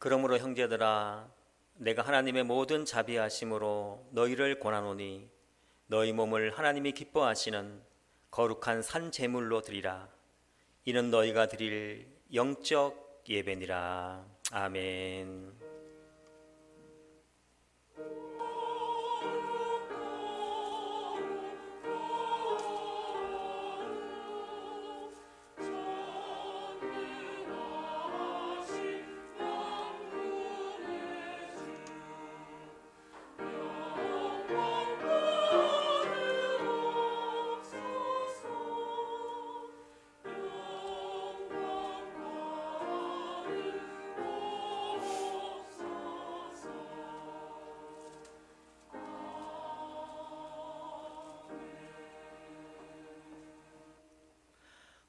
그러므로 형제들아, 내가 하나님의 모든 자비하심으로 너희를 권하노니 너희 몸을 하나님이 기뻐하시는 거룩한 산 제물로 드리라. 이는 너희가 드릴 영적 예배니라. 아멘.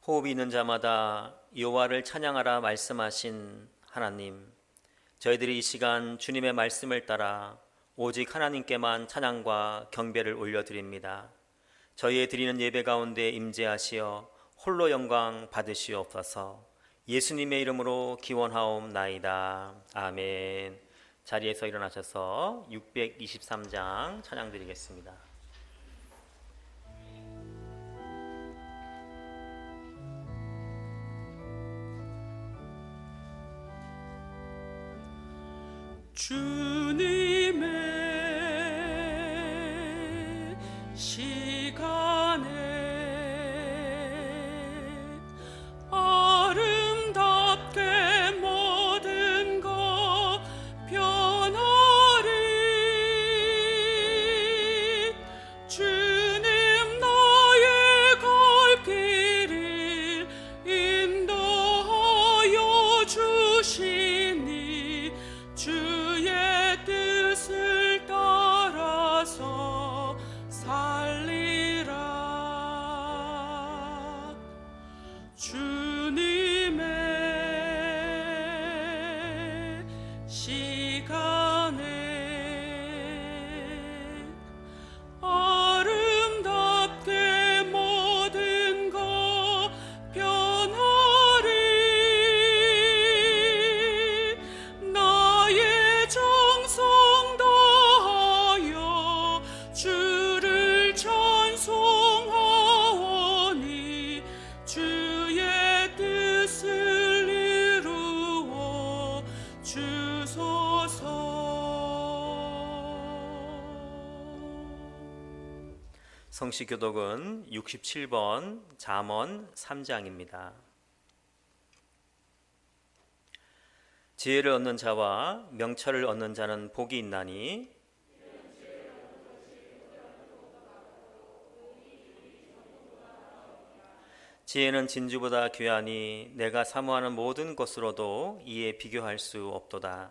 호흡이 있는 자마다 여호와를 찬양하라 말씀하신 하나님, 저희들이 이 시간 주님의 말씀을 따라 오직 하나님께만 찬양과 경배를 올려드립니다. 저희의 드리는 예배 가운데 임재하시어 홀로 영광 받으시옵소서. 예수님의 이름으로 기원하옵나이다. 아멘. 자리에서 일어나셔서 623장 찬양 드리겠습니다. 주님의 시간에 아름답게 모든 것 변하리. 주님 나의 갈 길을 인도하여 주시니 주의 뜻을 따라서 살리라. 주님의 시간에 아름답게 모든 것 변하리. 나의 정성 다하여 주를 찬송하오니 주의 뜻을 이루어 주소서. 성시교독은 67번 잠언 3장입니다. 지혜를 얻는 자와 명철을 얻는 자는 복이 있나니 지혜는 진주보다 귀하니 내가 사모하는 모든 것으로도 이에 비교할 수 없도다.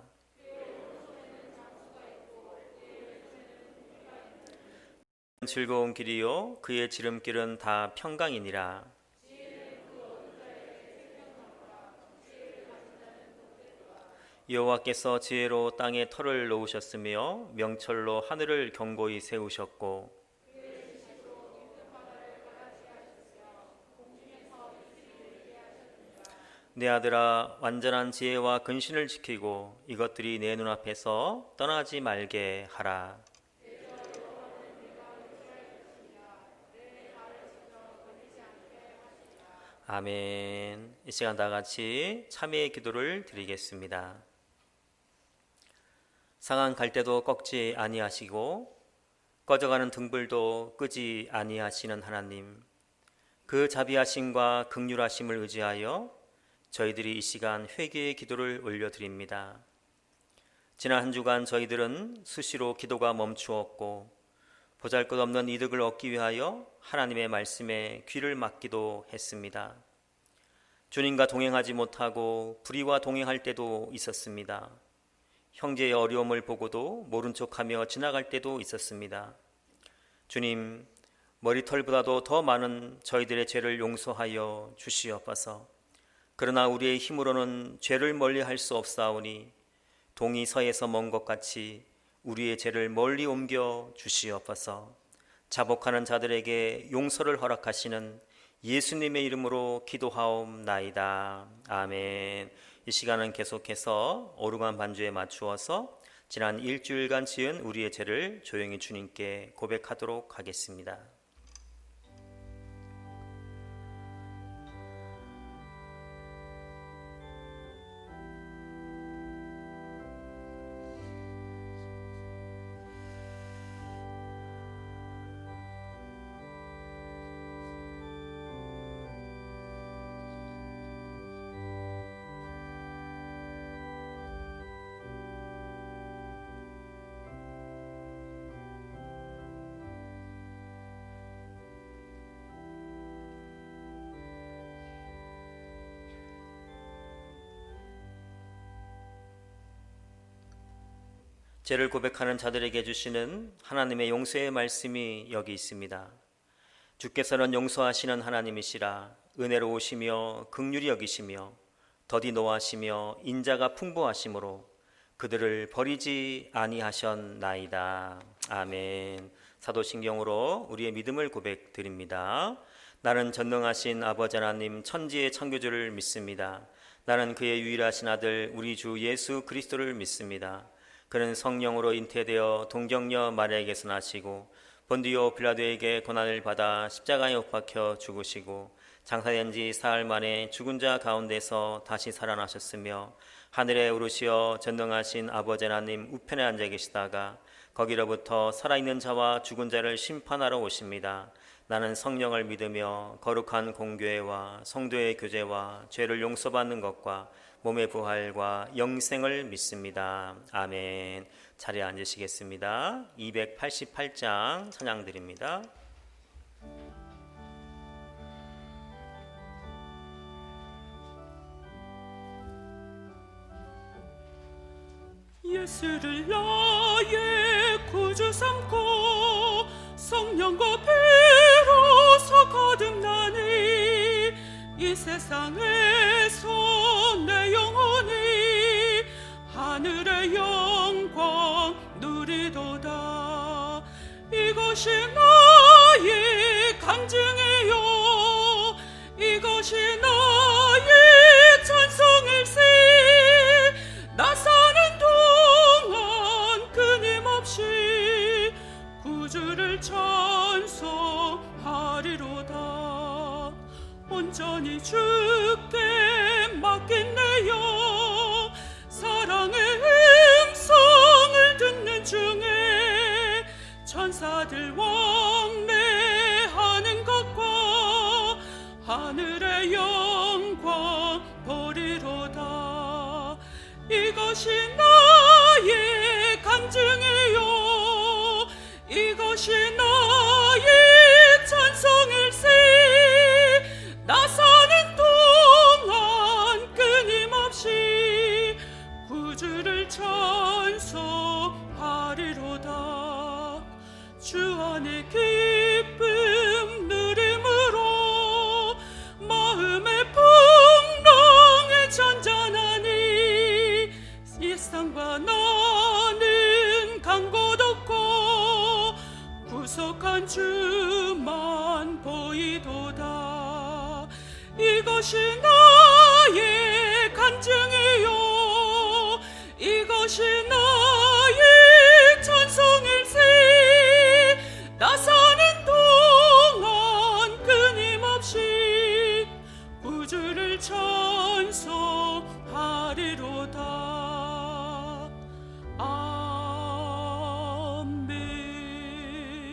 즐거운 길이요 그의 지름길은 다 평강이니라. 여호와께서 지혜로 땅에 터를 놓으셨으며 명철로 하늘을 견고히 세우셨고 내 아들아, 완전한 지혜와 근신을 지키고 이것들이 내 눈앞에서 떠나지 말게 하라. 아멘. 이 시간 다 같이 참회의 기도를 드리겠습니다. 상한 갈대도 꺾지 아니하시고 꺼져가는 등불도 끄지 아니하시는 하나님, 그 자비하심과 긍휼하심을 의지하여 저희들이 이 시간 회개의 기도를 올려드립니다. 지난 한 주간 저희들은 수시로 기도가 멈추었고 보잘것없는 이득을 얻기 위하여 하나님의 말씀에 귀를 막기도 했습니다. 주님과 동행하지 못하고 불의와 동행할 때도 있었습니다. 형제의 어려움을 보고도 모른 척하며 지나갈 때도 있었습니다. 주님, 머리털보다도 더 많은 저희들의 죄를 용서하여 주시옵소서. 그러나 우리의 힘으로는 죄를 멀리할 수 없사오니 동이 서에서 먼 것 같이 우리의 죄를 멀리 옮겨 주시옵소서. 자복하는 자들에게 용서를 허락하시는 예수님의 이름으로 기도하옵나이다. 아멘. 이 시간은 계속해서 오르간 반주에 맞추어서 지난 일주일간 지은 우리의 죄를 조용히 주님께 고백하도록 하겠습니다. 죄를 고백하는 자들에게 주시는 하나님의 용서의 말씀이 여기 있습니다. 주께서는 용서하시는 하나님이시라. 은혜로우시며 긍휼히 여기시며 더디 노하시며 인자가 풍부하심으로 그들을 버리지 아니하셨나이다. 아멘. 사도신경으로 우리의 믿음을 고백드립니다. 나는 전능하신 아버지 하나님 천지의 창조주를 믿습니다. 나는 그의 유일하신 아들 우리 주 예수 그리스도를 믿습니다. 그는 성령으로 잉태되어 동정녀 마리아에게서 나시고 본디오 빌라도에게 고난을 받아 십자가에 못 박혀 죽으시고 장사된 지 사흘 만에 죽은 자 가운데서 다시 살아나셨으며 하늘에 오르시어 전능하신 아버지 하나님 우편에 앉아 계시다가 거기로부터 살아있는 자와 죽은 자를 심판하러 오십니다. 나는 성령을 믿으며 거룩한 공교회와 성도의 교제와 죄를 용서받는 것과 몸의 부활과 영생을 믿습니다. 아멘. 자리에 앉으시겠습니다. 288장 찬양드립니다. 예수를 나의 구주 삼고 성령과 피로서 거듭나니 이 세상에서 내 영혼이 하늘의 영광 누리도다. 이것이 나의 간증이요 이것이 나의 찬송일세. 나 사는 동안 끊임없이 구주를 찬송하리로다. 온전히 주께 맡긴내요. 사랑의 음성을 듣는 중에 천사들 왕래하는 것과 하늘의 영광 보리로다. 이것이 나의 간증이요 이것이 나의 찬송일세. 나 사는 동안 끊임없이 구주를 찬송하리로다. 주 안에 기쁨 누림으로 마음의 풍랑에 잔잔하니 이 세상과 나는 간 곳 없고 구속한 주만 보이도다. 이것이 나의 간증이요 이것이 나의 찬송일세. 나 사는 동안 끊임없이 구주를 찬송하리로다.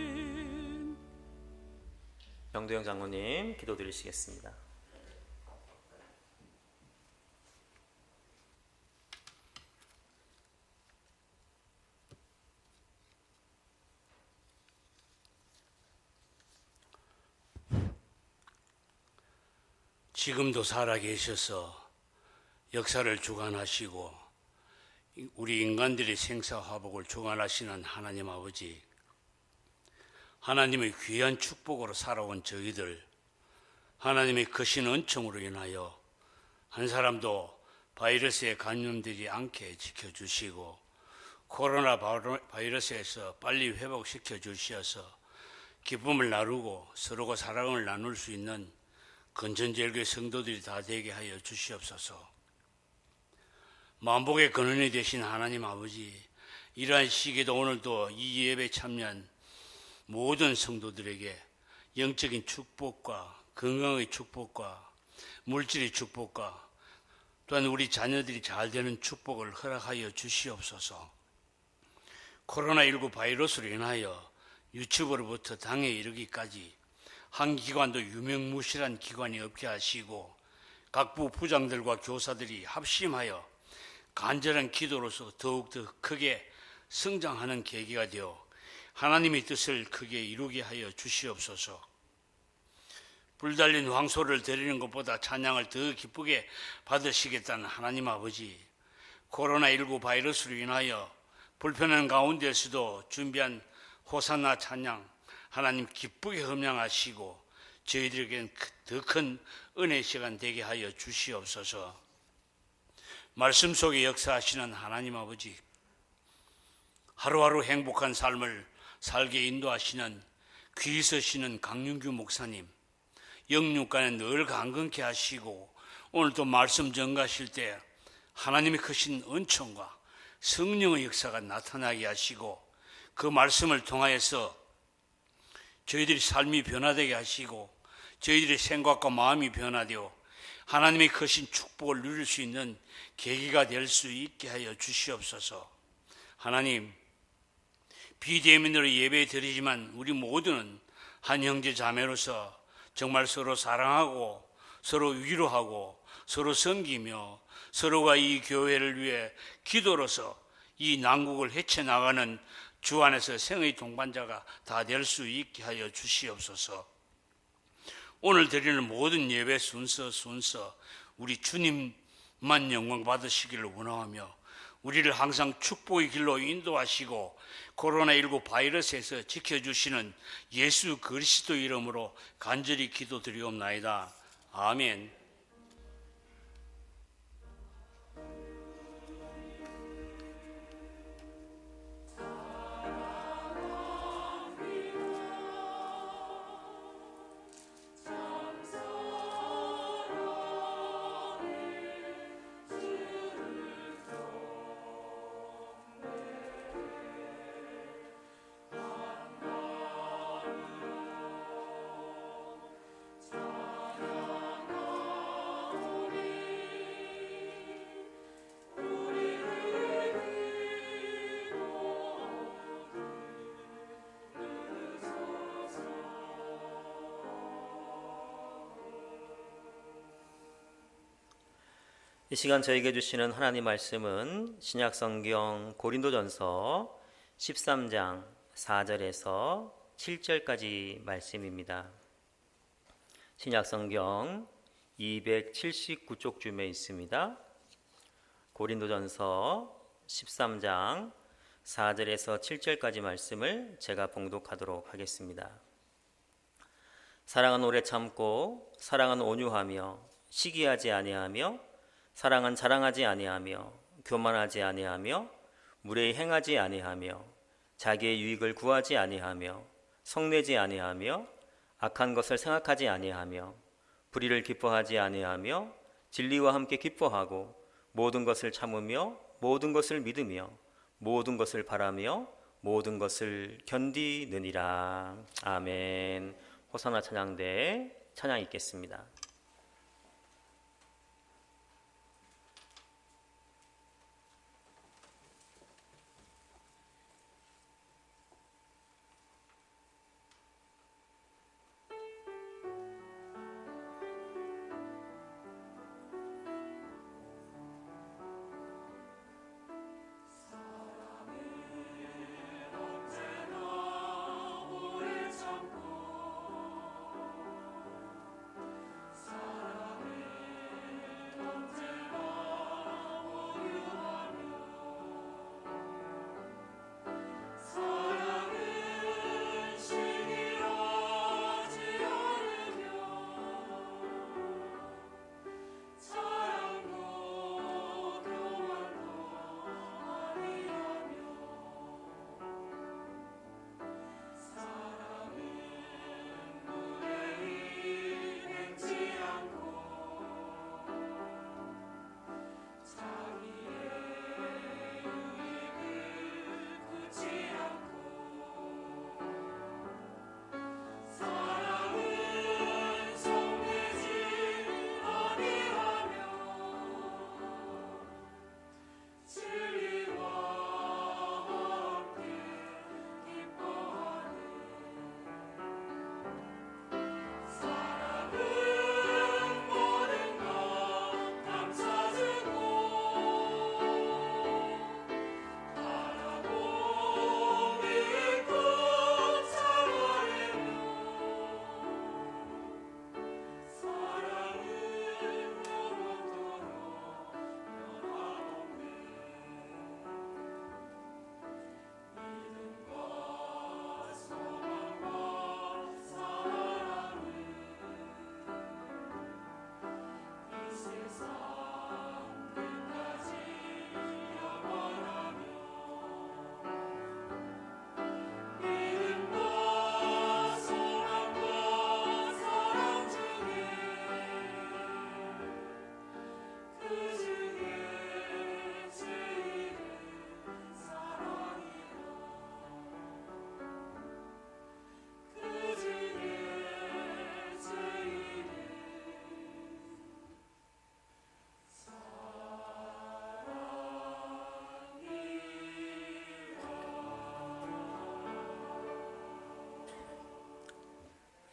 아멘. 영도영 장로님 기도드리시겠습니다. 지금도 살아계셔서 역사를 주관하시고 우리 인간들의 생사화복을 주관하시는 하나님 아버지, 하나님의 귀한 축복으로 살아온 저희들, 하나님의 크신 은총으로 인하여 한 사람도 바이러스에 감염되지 않게 지켜주시고 코로나 바이러스에서 빨리 회복시켜 주시어서 기쁨을 나누고 서로가 사랑을 나눌 수 있는 건전절개 성도들이 다 되게 하여 주시옵소서. 만복의 근원이 되신 하나님 아버지, 이러한 시기에도 오늘도 이 예배 참여한 모든 성도들에게 영적인 축복과 건강의 축복과 물질의 축복과 또한 우리 자녀들이 잘 되는 축복을 허락하여 주시옵소서. 코로나19 바이러스로 인하여 유튜브로부터 당에 이르기까지 한 기관도 유명무실한 기관이 없게 하시고 각부 부장들과 교사들이 합심하여 간절한 기도로서 더욱더 크게 성장하는 계기가 되어 하나님의 뜻을 크게 이루게 하여 주시옵소서. 불달린 황소를 드리는 것보다 찬양을 더 기쁘게 받으시겠다는 하나님 아버지, 코로나19 바이러스로 인하여 불편한 가운데서도 준비한 호산나 찬양 하나님 기쁘게 함양하시고 저희들에겐 더 큰 은혜 시간 되게 하여 주시옵소서. 말씀 속에 역사하시는 하나님 아버지, 하루하루 행복한 삶을 살게 인도하시는 귀 서시는 강윤규 목사님, 영육간에 늘 강건케 하시고 오늘도 말씀 전가하실 때 하나님의 크신 은총과 성령의 역사가 나타나게 하시고 그 말씀을 통하여서 저희들이 삶이 변화되게 하시고 저희들의 생각과 마음이 변화되어 하나님의 크신 축복을 누릴 수 있는 계기가 될 수 있게 하여 주시옵소서. 하나님, 비대면으로 예배 드리지만 우리 모두는 한 형제 자매로서 정말 서로 사랑하고 서로 위로하고 서로 섬기며 서로가 이 교회를 위해 기도로서 이 난국을 헤쳐나가는 주 안에서 생의 동반자가 다 될 수 있게 하여 주시옵소서. 오늘 드리는 모든 예배 순서 우리 주님만 영광 받으시기를 원하며 우리를 항상 축복의 길로 인도하시고 코로나19 바이러스에서 지켜주시는 예수 그리스도 이름으로 간절히 기도드리옵나이다. 아멘. 이 시간 저에게 주시는 하나님 말씀은 신약성경 고린도전서 13장 4절에서 7절까지 말씀입니다. 신약성경 279쪽쯤에 있습니다. 고린도전서 13장 4절에서 7절까지 말씀을 제가 봉독하도록 하겠습니다. 사랑은 오래 참고 사랑은 온유하며 시기하지 아니하며 사랑은 자랑하지 아니하며 교만하지 아니하며 무례히 행하지 아니하며 자기의 유익을 구하지 아니하며 성내지 아니하며 악한 것을 생각하지 아니하며 불의를 기뻐하지 아니하며 진리와 함께 기뻐하고 모든 것을 참으며 모든 것을 믿으며 모든 것을 바라며 모든 것을 견디느니라. 아멘. 호산나 찬양대 찬양 있겠습니다.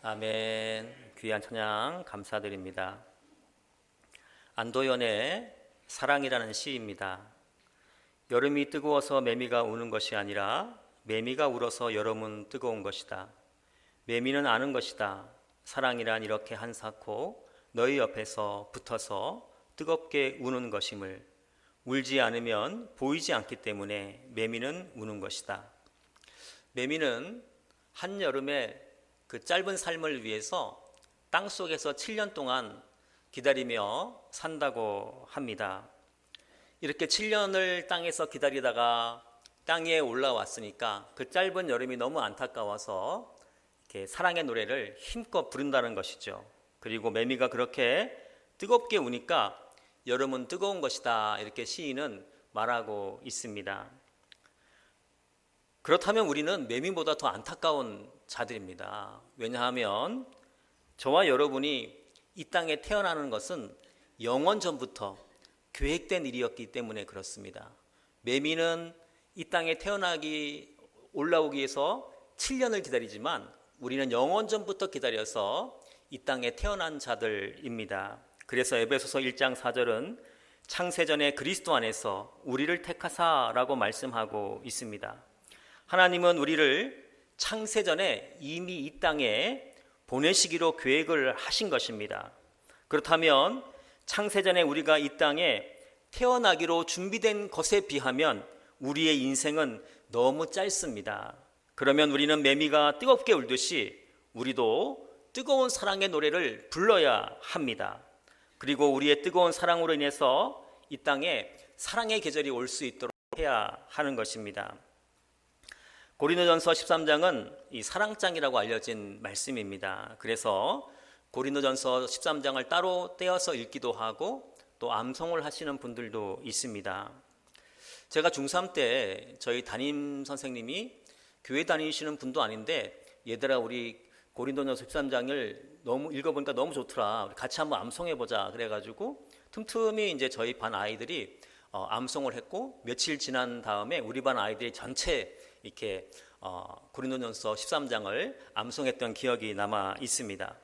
아멘. 귀한 찬양 감사드립니다. 안도연의 사랑이라는 시입니다. 여름이 뜨거워서 매미가 우는 것이 아니라 매미가 울어서 여름은 뜨거운 것이다. 매미는 아는 것이다. 사랑이란 이렇게 한사코 너희 옆에서 붙어서 뜨겁게 우는 것임을. 울지 않으면 보이지 않기 때문에 매미는 우는 것이다. 매미는 한여름에 그 짧은 삶을 위해서 땅속에서 7년 동안 기다리며 산다고 합니다. 이렇게 7년을 땅에서 기다리다가 땅 위에 올라왔으니까 그 짧은 여름이 너무 안타까워서 이렇게 사랑의 노래를 힘껏 부른다는 것이죠. 그리고 매미가 그렇게 뜨겁게 우니까 여름은 뜨거운 것이다, 이렇게 시인은 말하고 있습니다. 그렇다면 우리는 매미보다 더 안타까운 자들입니다. 왜냐하면 저와 여러분이 이 땅에 태어나는 것은 영원 전부터 계획된 일이었기 때문에 그렇습니다. 매미는 이 땅에 올라오기 위해서 7년을 기다리지만 우리는 영원 전부터 기다려서 이 땅에 태어난 자들입니다. 그래서 에베소서 1장 4절은 창세전에 그리스도 안에서 우리를 택하사라고 말씀하고 있습니다. 하나님은 우리를 창세전에 이미 이 땅에 보내시기로 계획을 하신 것입니다. 그렇다면 창세전에 우리가 이 땅에 태어나기로 준비된 것에 비하면 우리의 인생은 너무 짧습니다. 그러면 우리는 매미가 뜨겁게 울듯이 우리도 뜨거운 사랑의 노래를 불러야 합니다. 그리고 우리의 뜨거운 사랑으로 인해서 이 땅에 사랑의 계절이 올 수 있도록 해야 하는 것입니다. 고린도전서 13장은 이 사랑장이라고 알려진 말씀입니다. 그래서 고린도전서 13장을 따로 떼어서 읽기도 하고 또 암송을 하시는 분들도 있습니다. 제가 중3 때 저희 담임 선생님이 교회 다니시는 분도 아닌데, 얘들아 우리 고린도전서 13장을 너무 읽어보니까 너무 좋더라, 우리 같이 한번 암송해보자 그래가지고 틈틈이 이제 저희 반 아이들이 암송을 했고, 며칠 지난 다음에 우리 반 아이들이 전체 이렇게 고린도전서 13장을 암송했던 기억이 남아 있습니다.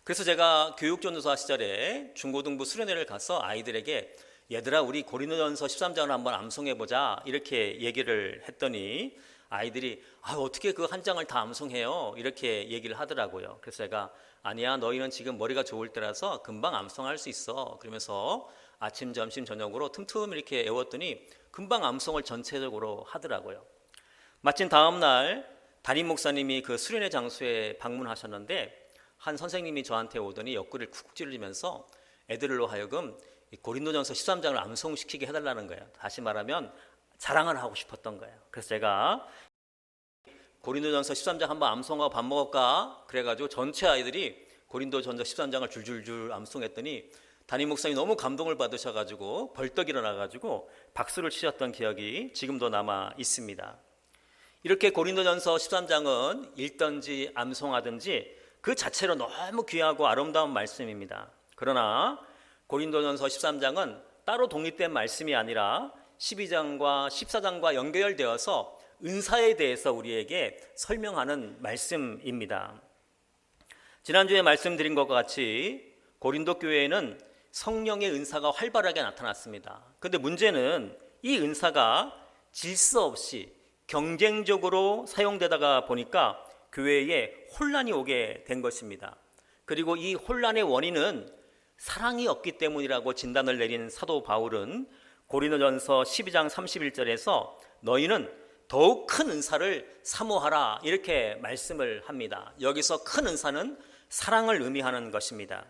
그래서 제가 교육전도사 시절에 중고등부 수련회를 가서 아이들에게 얘들아 우리 고린도전서 13장을 한번 암송해보자 이렇게 얘기를 했더니 아이들이 어떻게 그 한 장을 다 암송해요 이렇게 얘기를 하더라고요. 그래서 제가 아니야, 너희는 지금 머리가 좋을 때라서 금방 암송할 수 있어 그러면서 아침 점심 저녁으로 틈틈이 이렇게 외웠더니 금방 암송을 전체적으로 하더라고요. 마침 다음 날 담임 목사님이 그 수련회 장소에 방문하셨는데 한 선생님이 저한테 오더니 옆구리를 쿡쿡 찔리면서 애들로 하여금 고린도전서 13장을 암송시키게 해달라는 거예요. 다시 말하면 자랑을 하고 싶었던 거예요. 그래서 제가 고린도전서 13장 한번 암송하고 밥 먹을까? 그래가지고 전체 아이들이 고린도전서 13장을 줄줄줄 암송했더니 담임 목사님이 너무 감동을 받으셔가지고 벌떡 일어나가지고 박수를 치셨던 기억이 지금도 남아 있습니다. 이렇게 고린도전서 13장은 읽든지 암송하든지 그 자체로 너무 귀하고 아름다운 말씀입니다. 그러나 고린도전서 13장은 따로 독립된 말씀이 아니라 12장과 14장과 연결되어서 은사에 대해서 우리에게 설명하는 말씀입니다. 지난주에 말씀드린 것과 같이 고린도 교회에는 성령의 은사가 활발하게 나타났습니다. 그런데 문제는 이 은사가 질서 없이 경쟁적으로 사용되다가 보니까 교회에 혼란이 오게 된 것입니다. 그리고 이 혼란의 원인은 사랑이 없기 때문이라고 진단을 내린 사도 바울은 고린도전서 12장 31절에서 너희는 더욱 큰 은사를 사모하라 이렇게 말씀을 합니다. 여기서 큰 은사는 사랑을 의미하는 것입니다.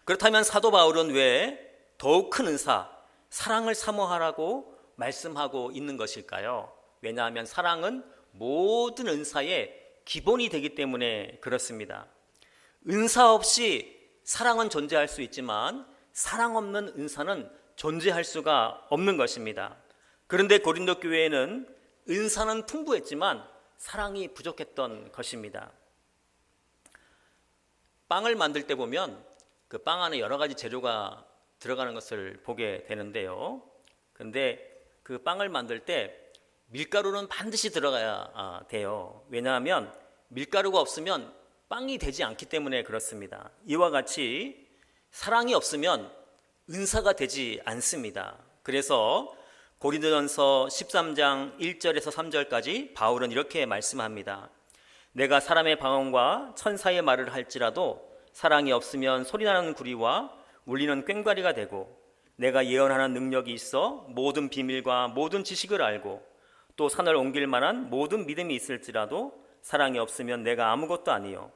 그렇다면 사도 바울은 왜 더욱 큰 은사, 사랑을 사모하라고 말씀하고 있는 것일까요? 왜냐하면 사랑은 모든 은사의 기본이 되기 때문에 그렇습니다. 은사 없이 사랑은 존재할 수 있지만 사랑 없는 은사는 존재할 수가 없는 것입니다. 그런데 고린도 교회에는 은사는 풍부했지만 사랑이 부족했던 것입니다. 빵을 만들 때 보면 그 빵 안에 여러 가지 재료가 들어가는 것을 보게 되는데요. 그런데 그 빵을 만들 때 밀가루는 반드시 들어가야 돼요. 왜냐하면 밀가루가 없으면 빵이 되지 않기 때문에 그렇습니다. 이와 같이 사랑이 없으면 은사가 되지 않습니다. 그래서 고린도전서 13장 1절에서 3절까지 바울은 이렇게 말씀합니다. 내가 사람의 방언과 천사의 말을 할지라도 사랑이 없으면 소리나는 구리와 울리는 꽹과리가 되고, 내가 예언하는 능력이 있어 모든 비밀과 모든 지식을 알고 또 산을 옮길 만한 모든 믿음이 있을지라도 사랑이 없으면 내가 아무것도 아니요,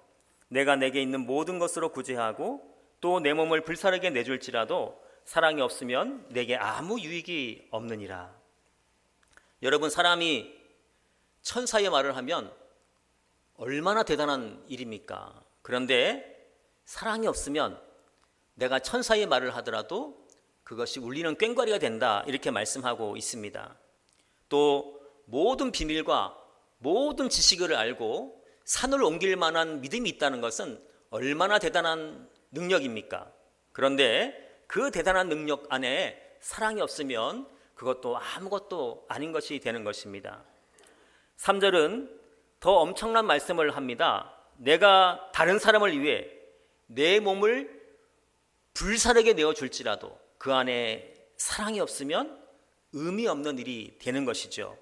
내가 내게 있는 모든 것으로 구제하고 또 내 몸을 불사르게 내줄지라도 사랑이 없으면 내게 아무 유익이 없느니라. 여러분, 사람이 천사의 말을 하면 얼마나 대단한 일입니까? 그런데 사랑이 없으면 내가 천사의 말을 하더라도 그것이 울리는 꽹과리가 된다, 이렇게 말씀하고 있습니다. 또 모든 비밀과 모든 지식을 알고 산을 옮길 만한 믿음이 있다는 것은 얼마나 대단한 능력입니까? 그런데 그 대단한 능력 안에 사랑이 없으면 그것도 아무것도 아닌 것이 되는 것입니다. 3절은 더 엄청난 말씀을 합니다. 내가 다른 사람을 위해 내 몸을 불사르게 내어줄지라도 그 안에 사랑이 없으면 의미 없는 일이 되는 것이죠.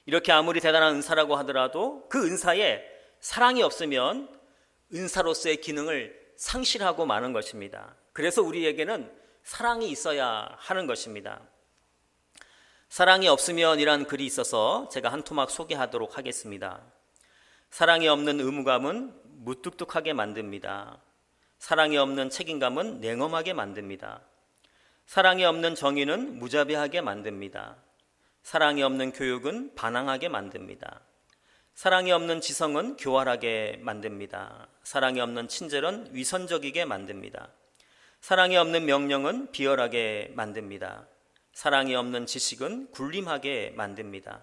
이렇게 아무리 대단한 은사라고 하더라도 그 은사에 사랑이 없으면 은사로서의 기능을 상실하고 마는 것입니다. 그래서 우리에게는 사랑이 있어야 하는 것입니다. 사랑이 없으면 이란 글이 있어서 제가 한 토막 소개하도록 하겠습니다. 사랑이 없는 의무감은 무뚝뚝하게 만듭니다. 사랑이 없는 책임감은 냉엄하게 만듭니다. 사랑이 없는 정의는 무자비하게 만듭니다. 사랑이 없는 교육은 반항하게 만듭니다. 사랑이 없는 지성은 교활하게 만듭니다. 사랑이 없는 친절은 위선적이게 만듭니다. 사랑이 없는 명령은 비열하게 만듭니다. 사랑이 없는 지식은 굴림하게 만듭니다.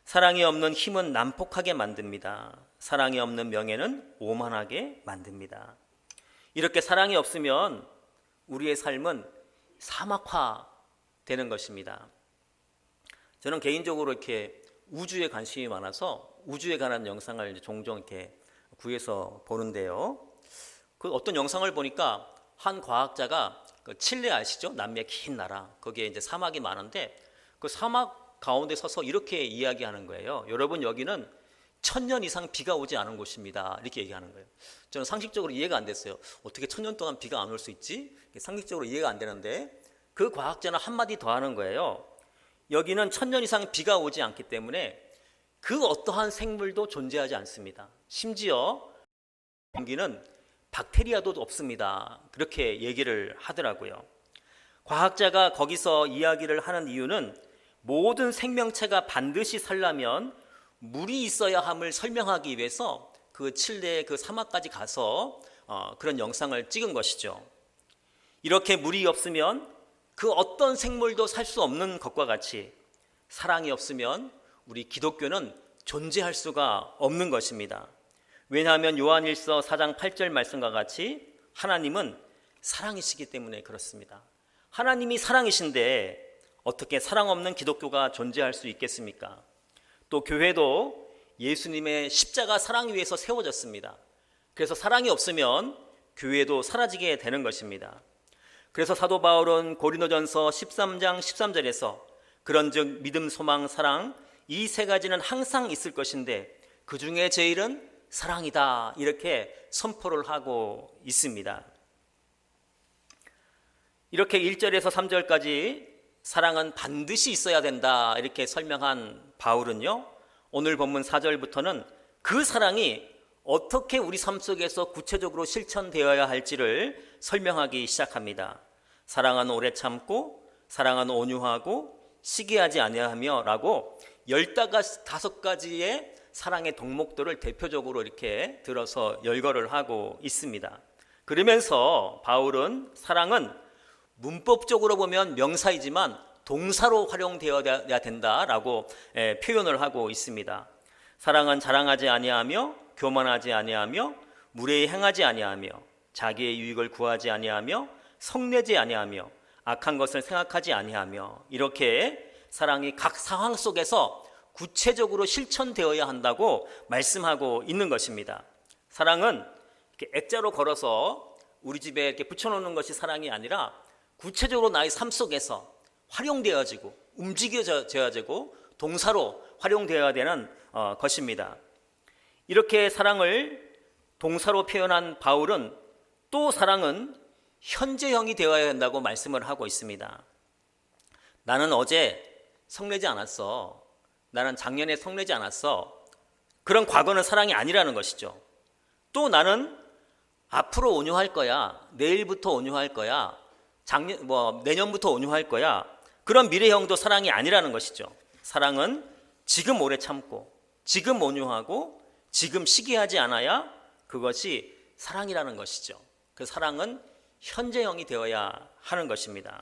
사랑이 없는 힘은 난폭하게 만듭니다. 사랑이 없는 명예는 오만하게 만듭니다. 이렇게 사랑이 없으면 우리의 삶은 사막화 되는 것입니다. 저는 개인적으로 이렇게 우주에 관심이 많아서 우주에 관한 영상을 이제 종종 이렇게 구해서 보는데요. 그 어떤 영상을 보니까 한 과학자가 그 칠레 아시죠? 남미의 긴 나라. 거기에 이제 사막이 많은데 그 사막 가운데 서서 이렇게 이야기하는 거예요. 여러분, 여기는 1000년 이상 비가 오지 않은 곳입니다. 이렇게 얘기하는 거예요. 저는 상식적으로 이해가 안 됐어요. 어떻게 1000년 동안 비가 안 올 수 있지? 상식적으로 이해가 안 되는데 그 과학자는 한마디 더 하는 거예요. 여기는 1000년 이상 비가 오지 않기 때문에 그 어떠한 생물도 존재하지 않습니다. 심지어 공기는 박테리아도 없습니다. 그렇게 얘기를 하더라고요. 과학자가 거기서 이야기를 하는 이유는 모든 생명체가 반드시 살려면 물이 있어야 함을 설명하기 위해서 그 칠레의 그 사막까지 가서 그런 영상을 찍은 것이죠. 이렇게 물이 없으면 그 어떤 생물도 살 수 없는 것과 같이 사랑이 없으면 우리 기독교는 존재할 수가 없는 것입니다. 왜냐하면 요한일서 4장 8절 말씀과 같이 하나님은 사랑이시기 때문에 그렇습니다. 하나님이 사랑이신데 어떻게 사랑 없는 기독교가 존재할 수 있겠습니까? 또 교회도 예수님의 십자가 사랑 위에서 세워졌습니다. 그래서 사랑이 없으면 교회도 사라지게 되는 것입니다. 그래서 사도 바울은 고린도전서 13장 13절에서 그런즉 믿음, 소망, 사랑 이 세 가지는 항상 있을 것인데 그 중에 제일은 사랑이다, 이렇게 선포를 하고 있습니다. 이렇게 1절에서 3절까지 사랑은 반드시 있어야 된다, 이렇게 설명한 바울은요, 오늘 본문 4절부터는 그 사랑이 어떻게 우리 삶 속에서 구체적으로 실천되어야 할지를 설명하기 시작합니다. 사랑은 오래 참고, 사랑은 온유하고, 시기하지 아니하며 라고 15가지의 사랑의 덕목들을 대표적으로 이렇게 들어서 열거를 하고 있습니다. 그러면서 바울은 사랑은 문법적으로 보면 명사이지만 동사로 활용되어야 된다라고 표현을 하고 있습니다. 사랑은 자랑하지 아니하며 교만하지 아니하며 무례히 행하지 아니하며 자기의 유익을 구하지 아니하며 성내지 아니하며 악한 것을 생각하지 아니하며, 이렇게 사랑이 각 상황 속에서 구체적으로 실천되어야 한다고 말씀하고 있는 것입니다. 사랑은 이렇게 액자로 걸어서 우리 집에 이렇게 붙여놓는 것이 사랑이 아니라 구체적으로 나의 삶 속에서 활용되어지고 움직여져야 되고 동사로 활용되어야 되는 것입니다. 이렇게 사랑을 동사로 표현한 바울은 또 사랑은 현재형이 되어야 한다고 말씀을 하고 있습니다. 나는 어제 성내지 않았어. 나는 작년에 성내지 않았어. 그런 과거는 사랑이 아니라는 것이죠. 또 나는 앞으로 온유할 거야. 내일부터 온유할 거야. 내년부터 온유할 거야. 그런 미래형도 사랑이 아니라는 것이죠. 사랑은 지금 오래 참고, 지금 온유하고, 지금 시기하지 않아야 그것이 사랑이라는 것이죠. 그 사랑은 현재형이 되어야 하는 것입니다.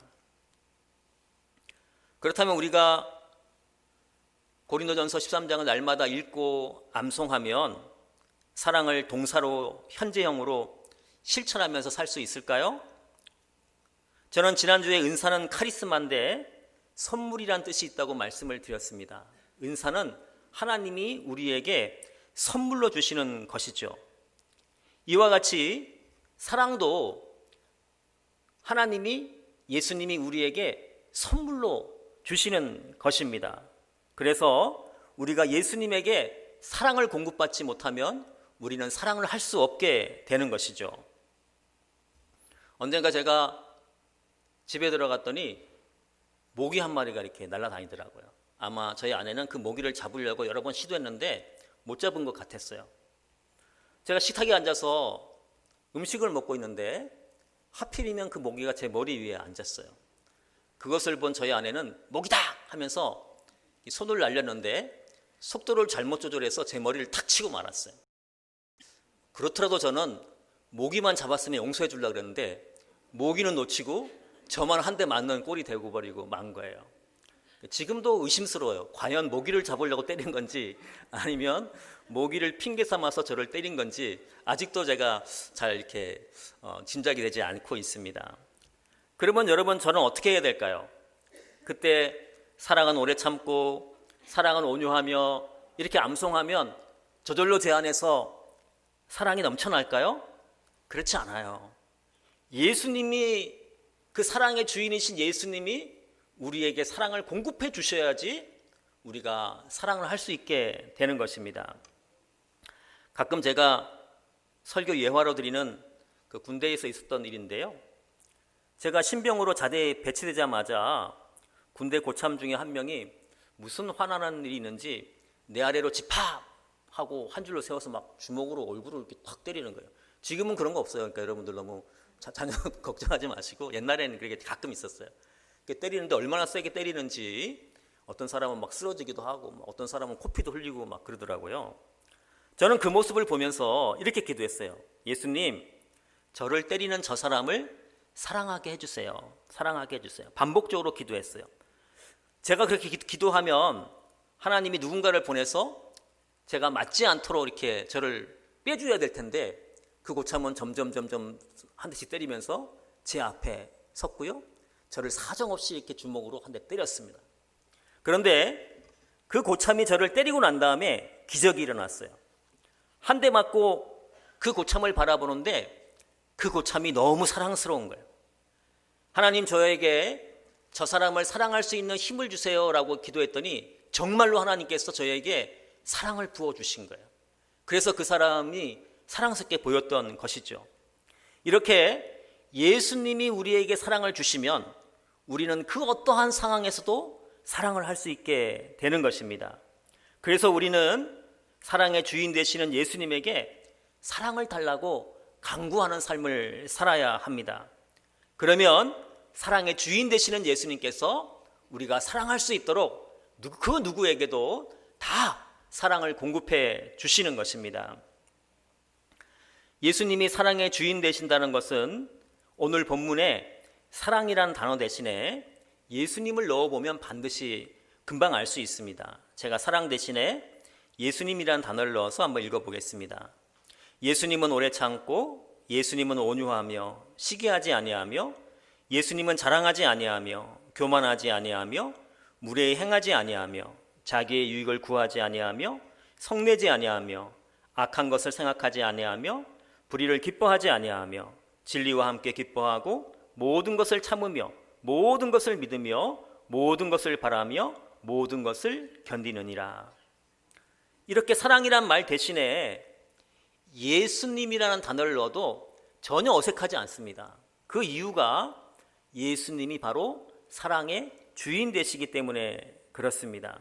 그렇다면 우리가 고린도전서 13장을 날마다 읽고 암송하면 사랑을 동사로 현재형으로 실천하면서 살 수 있을까요? 저는 지난주에 은사는 카리스마인데 선물이란 뜻이 있다고 말씀을 드렸습니다. 은사는 하나님이 우리에게 선물로 주시는 것이죠. 이와 같이 사랑도 하나님이, 예수님이 우리에게 선물로 주시는 것입니다. 그래서 우리가 예수님에게 사랑을 공급받지 못하면 우리는 사랑을 할 수 없게 되는 것이죠. 언젠가 제가 집에 들어갔더니 모기 한 마리가 이렇게 날아다니더라고요. 아마 저희 아내는 그 모기를 잡으려고 여러 번 시도했는데 못 잡은 것 같았어요. 제가 식탁에 앉아서 음식을 먹고 있는데 하필이면 그 모기가 제 머리 위에 앉았어요. 그것을 본 저희 아내는 모기다 하면서 손을 날렸는데 속도를 잘못 조절해서 제 머리를 탁 치고 말았어요. 그렇더라도 저는 모기만 잡았으면 용서해 주려고 그랬는데 모기는 놓치고 저만 한 대 맞는 꼴이 되고 버리고 만 거예요. 지금도 의심스러워요. 과연 모기를 잡으려고 때린 건지 아니면 모기를 핑계 삼아서 저를 때린 건지 아직도 제가 잘 이렇게 짐작이 되지 않고 있습니다. 그러면 여러분, 저는 어떻게 해야 될까요? 그때 사랑은 오래 참고 사랑은 온유하며 이렇게 암송하면 저절로 제 안에서 사랑이 넘쳐날까요? 그렇지 않아요. 예수님이, 그 사랑의 주인이신 예수님이 우리에게 사랑을 공급해 주셔야지 우리가 사랑을 할 수 있게 되는 것입니다. 가끔 제가 설교 예화로 드리는 그 군대에서 있었던 일인데요. 제가 신병으로 자대에 배치되자마자 군대 고참 중에 한 명이 무슨 화나는 일이 있는지 내 아래로 집합하고 한 줄로 세워서 막 주먹으로 얼굴을 이렇게 탁 때리는 거예요. 지금은 그런 거 없어요. 그러니까 여러분들 너무 전혀 걱정하지 마시고, 옛날에는 그게 가끔 있었어요. 때리는데 얼마나 세게 때리는지 어떤 사람은 막 쓰러지기도 하고 어떤 사람은 코피도 흘리고 막 그러더라고요. 저는 그 모습을 보면서 이렇게 기도했어요. 예수님, 저를 때리는 저 사람을 사랑하게 해주세요. 사랑하게 해주세요. 반복적으로 기도했어요. 제가 그렇게 기도하면 하나님이 누군가를 보내서 제가 맞지 않도록 이렇게 저를 빼줘야 될 텐데 그 고참은 점점 한 대씩 때리면서 제 앞에 섰고요. 저를 사정없이 이렇게 주먹으로 한 대 때렸습니다. 그런데 그 고참이 저를 때리고 난 다음에 기적이 일어났어요. 한 대 맞고 그 고참을 바라보는데 그 고참이 너무 사랑스러운 거예요. 하나님, 저에게 저 사람을 사랑할 수 있는 힘을 주세요라고 기도했더니 정말로 하나님께서 저에게 사랑을 부어주신 거예요. 그래서 그 사람이 사랑스럽게 보였던 것이죠. 이렇게 예수님이 우리에게 사랑을 주시면 우리는 그 어떠한 상황에서도 사랑을 할 수 있게 되는 것입니다. 그래서 우리는 사랑의 주인 되시는 예수님에게 사랑을 달라고 간구하는 삶을 살아야 합니다. 그러면 사랑의 주인 되시는 예수님께서 우리가 사랑할 수 있도록 그 누구에게도 다 사랑을 공급해 주시는 것입니다. 예수님이 사랑의 주인 되신다는 것은 오늘 본문에 사랑이라는 단어 대신에 예수님을 넣어보면 반드시 금방 알 수 있습니다. 제가 사랑 대신에 예수님이라는 단어를 넣어서 한번 읽어보겠습니다. 예수님은 오래 참고, 예수님은 온유하며 시기하지 아니하며, 예수님은 자랑하지 아니하며 교만하지 아니하며 무례히 행하지 아니하며 자기의 유익을 구하지 아니하며 성내지 아니하며 악한 것을 생각하지 아니하며 불의를 기뻐하지 아니하며 진리와 함께 기뻐하고 모든 것을 참으며 모든 것을 믿으며 모든 것을 바라며 모든 것을 견디느니라. 이렇게 사랑이란 말 대신에 예수님이라는 단어를 넣어도 전혀 어색하지 않습니다. 그 이유가 예수님이 바로 사랑의 주인 되시기 때문에 그렇습니다.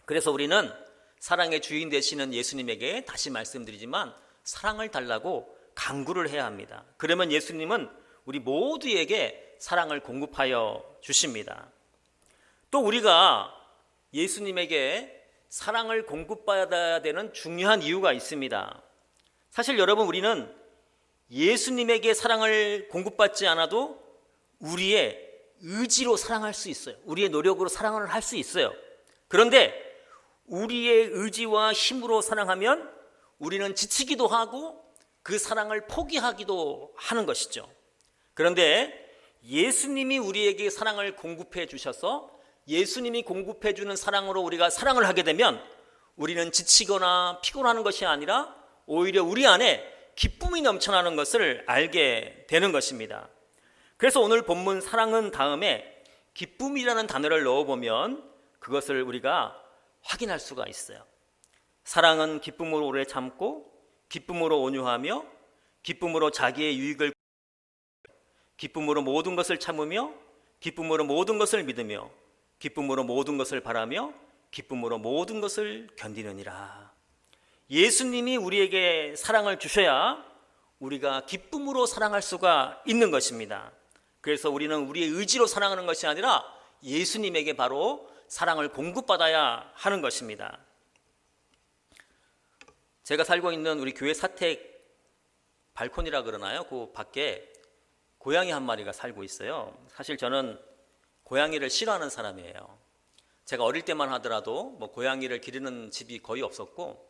그래서 우리는 사랑의 주인 되시는 예수님에게 다시 말씀드리지만 사랑을 달라고 간구를 해야 합니다. 그러면 예수님은 우리 모두에게 사랑을 공급하여 주십니다. 또 우리가 예수님에게 사랑을 공급받아야 되는 중요한 이유가 있습니다. 사실 여러분, 우리는 예수님에게 사랑을 공급받지 않아도 우리의 의지로 사랑할 수 있어요. 우리의 노력으로 사랑을 할 수 있어요. 그런데 우리의 의지와 힘으로 사랑하면 우리는 지치기도 하고 그 사랑을 포기하기도 하는 것이죠. 그런데 예수님이 우리에게 사랑을 공급해 주셔서 예수님이 공급해 주는 사랑으로 우리가 사랑을 하게 되면 우리는 지치거나 피곤하는 것이 아니라 오히려 우리 안에 기쁨이 넘쳐나는 것을 알게 되는 것입니다. 그래서 오늘 본문 사랑은 다음에 기쁨이라는 단어를 넣어보면 그것을 우리가 확인할 수가 있어요. 사랑은 기쁨으로 오래 참고 기쁨으로 온유하며 기쁨으로 자기의 유익을 기쁨으로 모든 것을 참으며 기쁨으로 모든 것을 믿으며 기쁨으로 모든 것을 바라며 기쁨으로 모든 것을 견디느니라. 예수님이 우리에게 사랑을 주셔야 우리가 기쁨으로 사랑할 수가 있는 것입니다. 그래서 우리는 우리의 의지로 사랑하는 것이 아니라 예수님에게 바로 사랑을 공급받아야 하는 것입니다. 제가 살고 있는 우리 교회 사택 발코니라 그러나요? 그 밖에 고양이 한 마리가 살고 있어요. 사실 저는 고양이를 싫어하는 사람이에요. 제가 어릴 때만 하더라도 고양이를 기르는 집이 거의 없었고,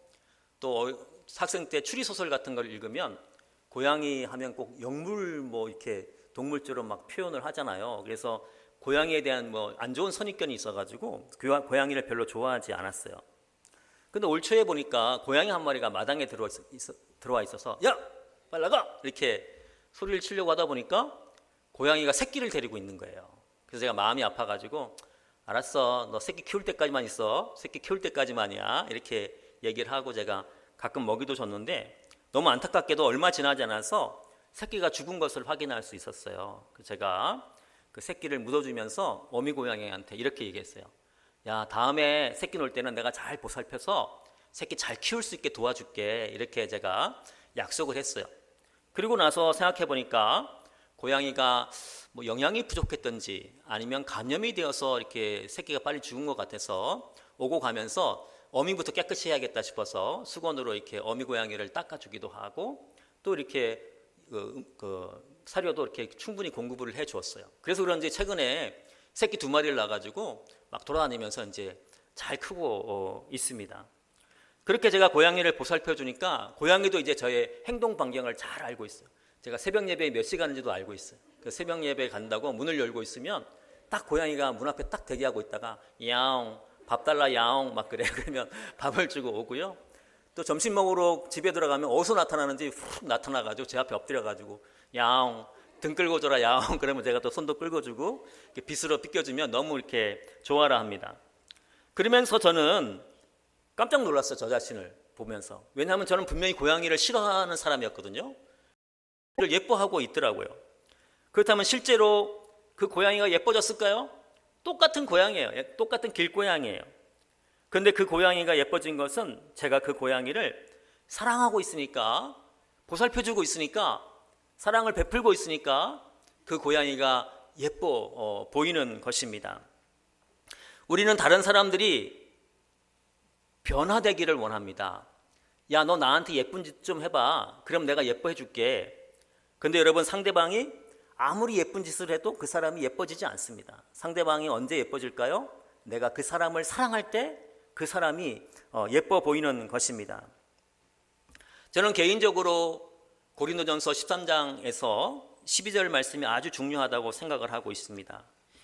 또 학생 때 추리소설 같은 걸 읽으면 고양이 하면 꼭 영물 이렇게 동물처럼 막 표현을 하잖아요. 그래서 고양이에 대한 안 좋은 선입견이 있어가지고 고양이를 별로 좋아하지 않았어요. 근데 올 초에 보니까 고양이 한 마리가 마당에 들어와 있어서 야! 빨리 나가! 이렇게 소리를 치려고 하다 보니까 고양이가 새끼를 데리고 있는 거예요. 그래서 제가 마음이 아파가지고 알았어, 너 새끼 키울 때까지만 있어. 새끼 키울 때까지만이야. 이렇게 얘기를 하고 제가 가끔 먹이도 줬는데 너무 안타깝게도 얼마 지나지 않아서 새끼가 죽은 것을 확인할 수 있었어요. 그래서 제가 그 새끼를 묻어주면서 어미 고양이한테 이렇게 얘기했어요. 야, 다음에 새끼 놓을 때는 내가 잘 보살펴서 새끼 잘 키울 수 있게 도와줄게. 이렇게 제가 약속을 했어요. 그리고 나서 생각해 보니까 고양이가 영양이 부족했던지 아니면 감염이 되어서 이렇게 새끼가 빨리 죽은 것 같아서 오고 가면서 어미부터 깨끗이 해야겠다 싶어서 수건으로 이렇게 어미 고양이를 닦아주기도 하고 또 이렇게 사료도 이렇게 충분히 공급을 해 주었어요. 그래서 그런지 최근에 새끼 2마리를 낳아가지고 막 돌아다니면서 이제 잘 크고 있습니다. 그렇게 제가 고양이를 보살펴 주니까 고양이도 이제 저의 행동 반경을 잘 알고 있어요. 제가 새벽 예배에 몇 시간인지도 알고 있어요. 그 새벽 예배에 간다고 문을 열고 있으면 딱 고양이가 문 앞에 딱 대기하고 있다가 야옹 밥 달라 야옹 막 그래. 그러면 밥을 주고 오고요. 또 점심 먹으러 집에 들어가면 어디서 나타나는지 훅 나타나가지고 제 앞에 엎드려가지고 야옹 등 끌고 줘라 야옹 그러면 제가 또 손도 끌고주고 빗으로 빗겨주면 너무 이렇게 좋아라 합니다. 그러면서 저는 깜짝 놀랐어요. 저 자신을 보면서. 왜냐하면 저는 분명히 고양이를 싫어하는 사람이었거든요. 예뻐하고 있더라고요. 그렇다면 실제로 그 고양이가 예뻐졌을까요? 똑같은 고양이에요. 똑같은 길고양이에요. 그런데 그 고양이가 예뻐진 것은 제가 그 고양이를 사랑하고 있으니까, 보살펴주고 있으니까, 사랑을 베풀고 있으니까 그 고양이가 예뻐 보이는 것입니다. 우리는 다른 사람들이 변화되기를 원합니다. 야, 너 나한테 예쁜 짓 좀 해봐. 그럼 내가 예뻐해 줄게. 근데 여러분, 상대방이 아무리 예쁜 짓을 해도 그 사람이 예뻐지지 않습니다. 상대방이 언제 예뻐질까요? 내가 그 사람을 사랑할 때 그 사람이 예뻐 보이는 것입니다. 저는 개인적으로 고린도전서 13장에서 12절 말씀이 아주 중요하다고 생각을 하고 있습니다.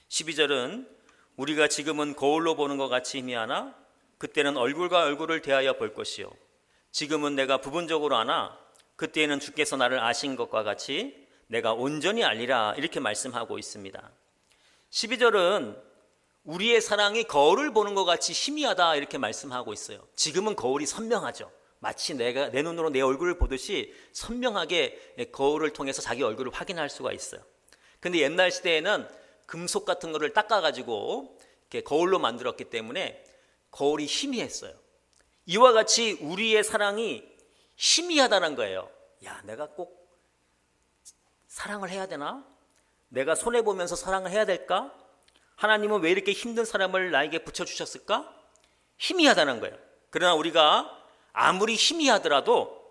12절은 우리가 지금은 거울로 보는 것 같이 희미하나 그때는 얼굴과 얼굴을 대하여 볼 것이요 지금은 내가 부분적으로 아나 그때에는 주께서 나를 아신 것과 같이 내가 온전히 알리라 이렇게 말씀하고 있습니다. 12절은 우리의 사랑이 거울을 보는 것 같이 희미하다 이렇게 말씀하고 있어요. 지금은 거울이 선명하죠. 마치 내가 내 눈으로 내 얼굴을 보듯이 선명하게 거울을 통해서 자기 얼굴을 확인할 수가 있어요. 근데 옛날 시대에는 금속 같은 거를 닦아가지고 이렇게 거울로 만들었기 때문에 거울이 희미했어요. 이와 같이 우리의 사랑이 희미하다는 거예요. 야, 내가 꼭 사랑을 해야 되나? 내가 손해보면서 사랑을 해야 될까? 하나님은 왜 이렇게 힘든 사람을 나에게 붙여주셨을까? 희미하다는 거예요. 그러나 우리가 아무리 희미하더라도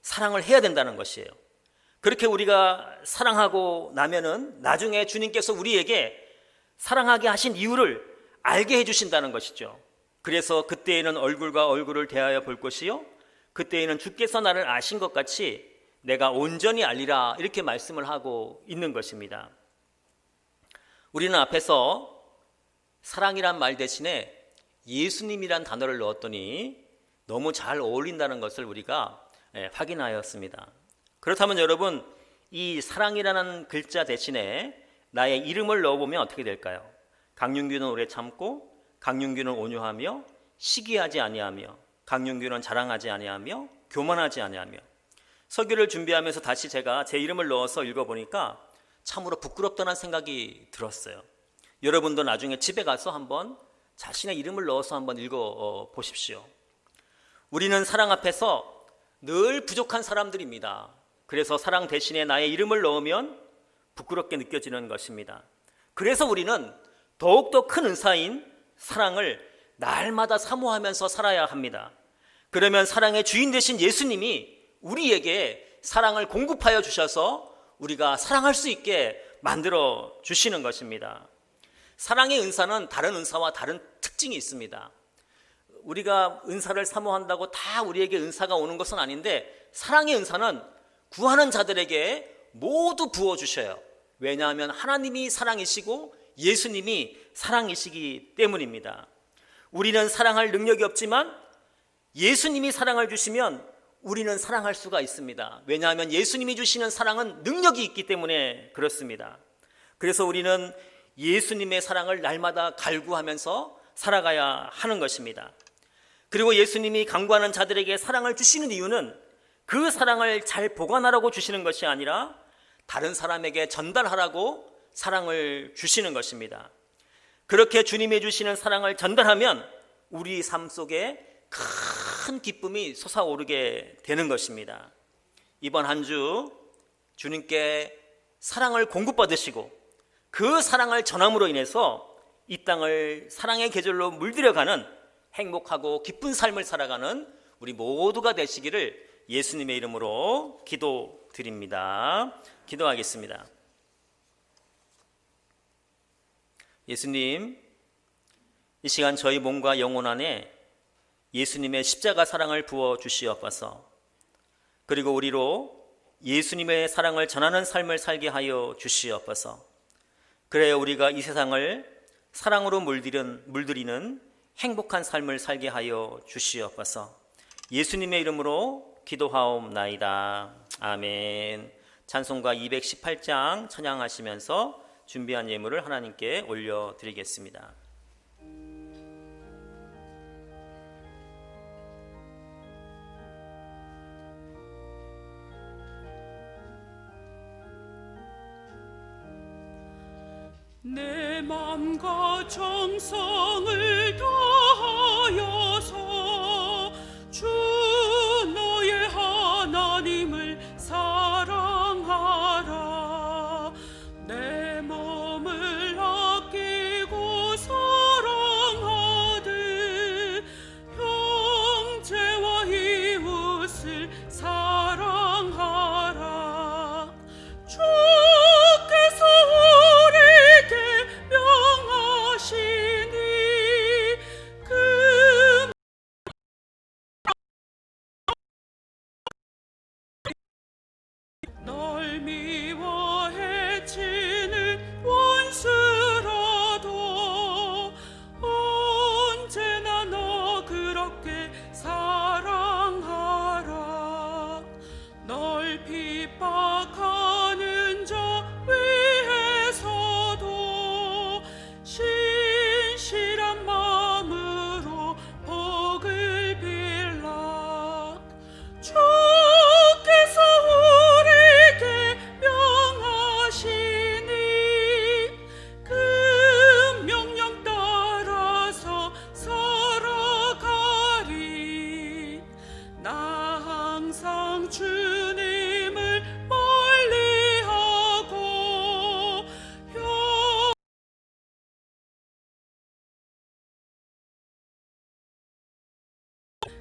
사랑을 해야 된다는 것이에요. 그렇게 우리가 사랑하고 나면은 나중에 주님께서 우리에게 사랑하게 하신 이유를 알게 해주신다는 것이죠. 그래서 그때에는 얼굴과 얼굴을 대하여 볼 것이요 그때에는 주께서 나를 아신 것 같이 내가 온전히 알리라 이렇게 말씀을 하고 있는 것입니다. 우리는 앞에서 사랑이란 말 대신에 예수님이란 단어를 넣었더니 너무 잘 어울린다는 것을 우리가 확인하였습니다. 그렇다면 여러분, 이 사랑이라는 글자 대신에 나의 이름을 넣어보면 어떻게 될까요? 강윤규는 오래 참고, 강윤규는 온유하며, 시기하지 아니하며, 강윤규는 자랑하지 아니하며, 교만하지 아니하며. 설교를 준비하면서 다시 제가 제 이름을 넣어서 읽어보니까 참으로 부끄럽다는 생각이 들었어요. 여러분도 나중에 집에 가서 한번 자신의 이름을 넣어서 한번 읽어보십시오. 우리는 사랑 앞에서 늘 부족한 사람들입니다. 그래서 사랑 대신에 나의 이름을 넣으면 부끄럽게 느껴지는 것입니다. 그래서 우리는 더욱더 큰 은사인 사랑을 날마다 사모하면서 살아야 합니다. 그러면 사랑의 주인 되신 예수님이 우리에게 사랑을 공급하여 주셔서 우리가 사랑할 수 있게 만들어 주시는 것입니다. 사랑의 은사는 다른 은사와 다른 특징이 있습니다. 우리가 은사를 사모한다고 다 우리에게 은사가 오는 것은 아닌데 사랑의 은사는 구하는 자들에게 모두 부어주셔요. 왜냐하면 하나님이 사랑이시고 예수님이 사랑이시기 때문입니다. 우리는 사랑할 능력이 없지만 예수님이 사랑을 주시면 우리는 사랑할 수가 있습니다. 왜냐하면 예수님이 주시는 사랑은 능력이 있기 때문에 그렇습니다. 그래서 우리는 예수님의 사랑을 날마다 갈구하면서 살아가야 하는 것입니다. 그리고 예수님이 간구하는 자들에게 사랑을 주시는 이유는 그 사랑을 잘 보관하라고 주시는 것이 아니라 다른 사람에게 전달하라고 사랑을 주시는 것입니다. 그렇게 주님이 주시는 사랑을 전달하면 우리 삶 속에 큰 기쁨이 솟아오르게 되는 것입니다. 이번 한 주 주님께 사랑을 공급받으시고 그 사랑을 전함으로 인해서 이 땅을 사랑의 계절로 물들여가는 행복하고 기쁜 삶을 살아가는 우리 모두가 되시기를 예수님의 이름으로 기도드립니다. 기도하겠습니다. 예수님, 이 시간 저희 몸과 영혼 안에 예수님의 십자가 사랑을 부어 주시옵소서. 그리고 우리로 예수님의 사랑을 전하는 삶을 살게 하여 주시옵소서. 그래야 우리가 이 세상을 사랑으로 물들이는 행복한 삶을 살게 하여 주시옵소서. 예수님의 이름으로 기도하옵나이다. 아멘. 찬송가 218장 찬양하시면서 준비한 예물을 하나님께 올려드리겠습니다. 내 맘과 정성을 다하여서 주 너의 하나님을 사랑하라. 내 몸을 아끼고 사랑하듯 형제와 이웃을 사랑하라. 주께서 우리에게 명하시니 항상 주님을 멀리하고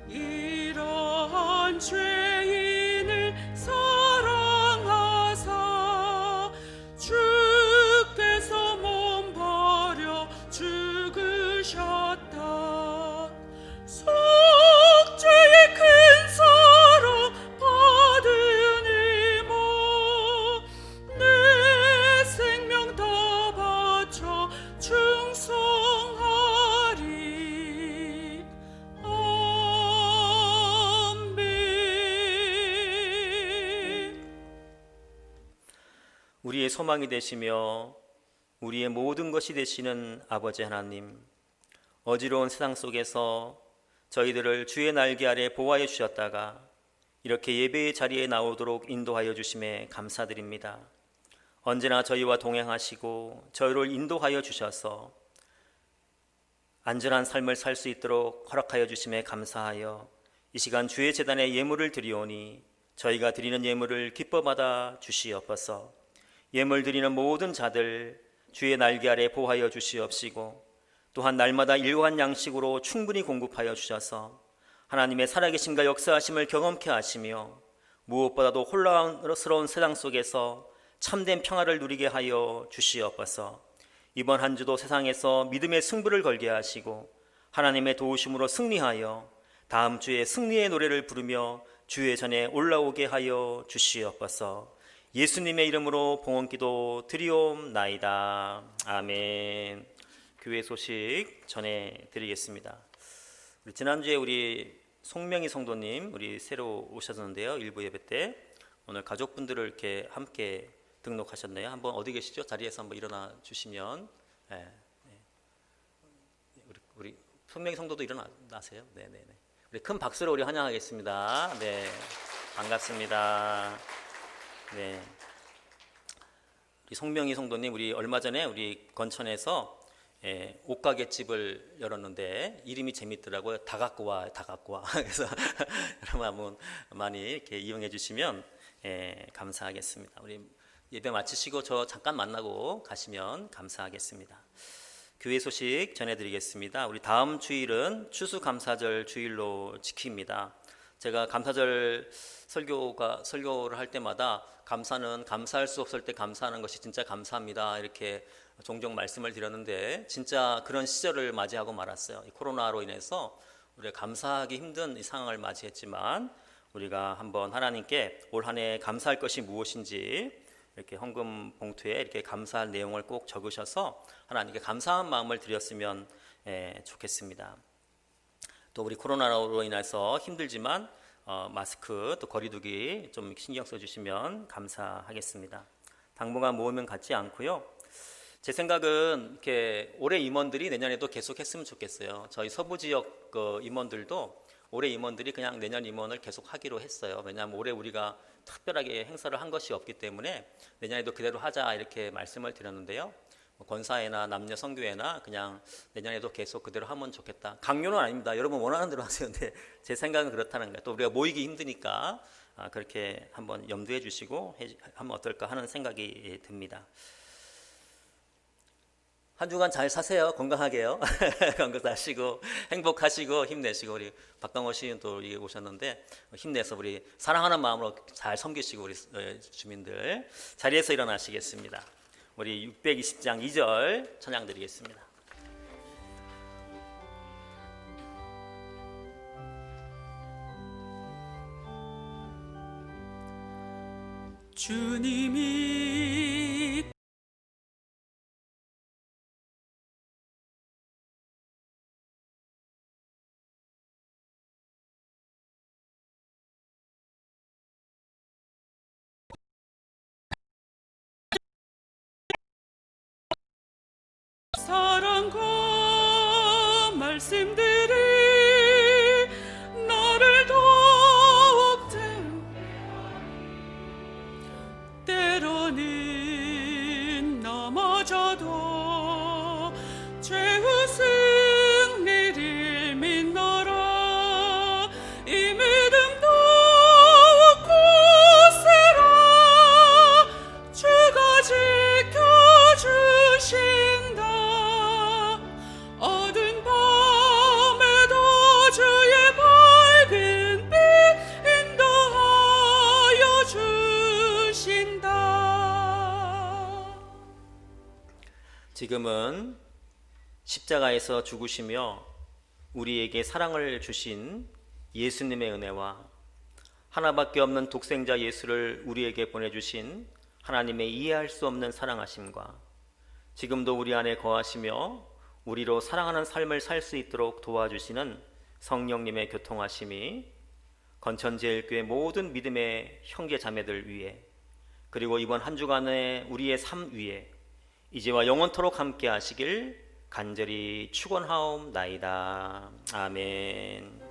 이러한 죄인을 사랑하사 주께서 몸 버려 죽으셨다. 속죄의 큰 사랑 받으니모 내 생명 다 바쳐 충성하리. 우리의 소망이 되시며 우리의 모든 것이 되시는 아버지 하나님, 어지러운 세상 속에서 저희들을 주의 날개 아래 보호하여 주셨다가 이렇게 예배의 자리에 나오도록 인도하여 주심에 감사드립니다. 언제나 저희와 동행하시고 저희를 인도하여 주셔서 안전한 삶을 살 수 있도록 허락하여 주심에 감사하여 이 시간 주의 제단에 예물을 드리오니 저희가 드리는 예물을 기뻐 받아 주시옵소서. 예물 드리는 모든 자들 주의 날개 아래 보호하여 주시옵시고 또한 날마다 일용할 양식으로 충분히 공급하여 주셔서 하나님의 살아계심과 역사하심을 경험케 하시며 무엇보다도 혼란스러운 세상 속에서 참된 평화를 누리게 하여 주시옵소서. 이번 한 주도 세상에서 믿음의 승부를 걸게 하시고 하나님의 도우심으로 승리하여 다음 주에 승리의 노래를 부르며 주의 전에 올라오게 하여 주시옵소서. 예수님의 이름으로 봉헌기도 드리옵나이다. 아멘. 교회 소식 전해드리겠습니다. 지난주에 우리 송명희 성도님 우리 새로 오셨는데요. 일부 예배 때 오늘 가족분들을 이렇게 함께 등록하셨네요. 한번 어디 계시죠? 자리에서 한번 일어나 주시면 우리 송명희 성도도 일어나세요. 네네네. 우리 큰 박수로 우리 환영하겠습니다. 네, 반갑습니다. 네, 우리 송명희 성도님 우리 얼마 전에 우리 건천에서 옷가게 집을 열었는데 이름이 재밌더라고요. 다 갖고 와, 다 갖고 와. 그래서 여러분 한번 많이 이렇게 이용해 주시면 감사하겠습니다. 우리 예배 마치시고 저 잠깐 만나고 가시면 감사하겠습니다. 교회 소식 전해드리겠습니다. 우리 다음 주일은 추수감사절 주일로 지킵니다. 제가 감사절 설교를 할 때마다 감사는 감사할 수 없을 때 감사하는 것이 진짜 감사합니다. 이렇게 종종 말씀을 드렸는데 진짜 그런 시절을 맞이하고 말았어요. 이 코로나로 인해서 우리가 감사하기 힘든 이 상황을 맞이했지만 우리가 한번 하나님께 올 한 해 감사할 것이 무엇인지 이렇게 헌금 봉투에 이렇게 감사할 내용을 꼭 적으셔서 하나님께 감사한 마음을 드렸으면 좋겠습니다. 또 우리 코로나로 인해서 힘들지만 마스크 또 거리두기 좀 신경 써주시면 감사하겠습니다. 당분간 모으면 갖지 않고요. 제 생각은 이렇게 올해 임원들이 내년에도 계속 했으면 좋겠어요. 저희 서부 지역 임원들도 올해 임원들이 그냥 내년 임원을 계속 하기로 했어요. 왜냐하면 올해 우리가 특별하게 행사를 한 것이 없기 때문에 내년에도 그대로 하자 이렇게 말씀을 드렸는데요. 권사회나 남녀 선교회나 그냥 내년에도 계속 그대로 하면 좋겠다. 강요는 아닙니다. 여러분 원하는 대로 하세요. 근데 제 생각은 그렇다는 거예요. 또 우리가 모이기 힘드니까 그렇게 한번 염두해 주시고 하면 어떨까 하는 생각이 듭니다. 한 주간 잘 사세요. 건강하게요. 건강하시고 행복하시고 힘내시고 우리 박강호 시인 또 오셨는데 힘내서 우리 사랑하는 마음으로 잘 섬기시고 우리 주민들 자리에서 일어나시겠습니다. 우리 620장 2절 찬양 드리겠습니다. 주님이 사랑과 말씀들이 나를 더욱 때로는 넘어져도 최후 승리를 믿노라. 이 믿음도 지금은 십자가에서 죽으시며 우리에게 사랑을 주신 예수님의 은혜와 하나밖에 없는 독생자 예수를 우리에게 보내주신 하나님의 이해할 수 없는 사랑하심과 지금도 우리 안에 거하시며 우리로 사랑하는 삶을 살 수 있도록 도와주시는 성령님의 교통하심이 건천제일교회 모든 믿음의 형제 자매들 위해 그리고 이번 한 주간의 우리의 삶 위에 이제와 영원토록 함께 하시길 간절히 축원하옵나이다. 아멘.